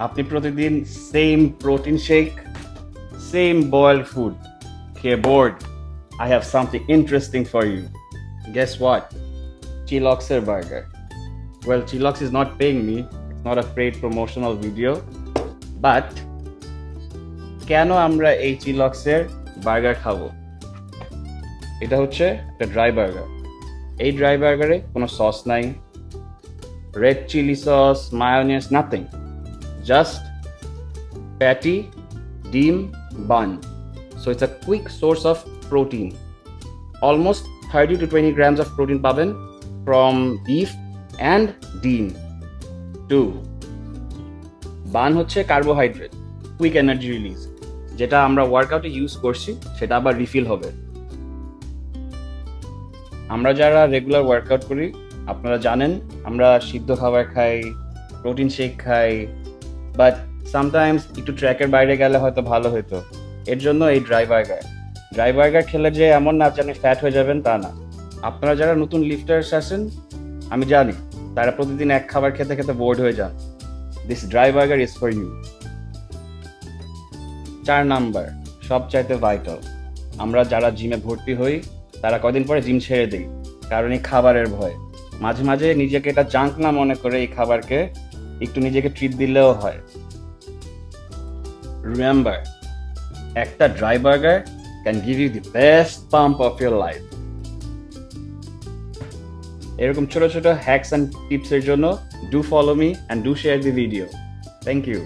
আপনি প্রতিদিন same protein shake, same boiled food খেয়ে bored. I have something interesting for you. Guess what? Chiloxer burger. Well, Chilox is not paying me. It's not a paid promotional video. But কেন আমরা এই চিলক্সের burger খাবো? এটা হচ্ছে একটা dry burger. এই dry বার্গারে কোনো সস নাই, red chilli sauce, mayonnaise, nothing. Just patty, ডিম, bun. So it's a quick source of protein. Almost 30 to 20 grams of protein পাবেন from beef and ডিম. 2. বান হচ্ছে কার্বোহাইড্রেট, কুইক এনার্জি রিলিজ, যেটা আমরা ওয়ার্কআউটে ইউজ করছি সেটা আবার রিফিল হবে। আমরা যারা রেগুলার ওয়ার্কআউট করি আপনারা জানেন আমরা সিদ্ধ খাবার খাই, প্রোটিন শেক খাই, বাট সামটাইমস একটু ট্র্যাকের বাইরে গেলে হয়তো ভালো হতো। এর জন্য এই ড্রাই বার্গার খেলে যে এমন না জানি ফ্যাট হয়ে যাবেন তা না। আপনারা যারা নতুন লিফটার্স আছেন আমি জানি তারা প্রতিদিন এক খাবার খেতে খেতে বোর্ড হয়ে যান। This dry burger is for you. 4 number সবচাইতে ভাইটাল, আমরা যারা জিমে ভর্তি হই তারা কদিন পরে জিম ছেড়ে দিই, কারণ এই খাবারের ভয়। মাঝে মাঝে নিজেকে এটা জাঙ্ক না মনে করে এই খাবারকে একটু নিজেকে ট্রিট দিলেও হয়। রিমেম্বার, একটা dry burger can give you the best pump of your life. এরকম ছোট ছোট হ্যাকস অ্যান্ড টিপসের জন্য do follow me and do share the video. Thank you.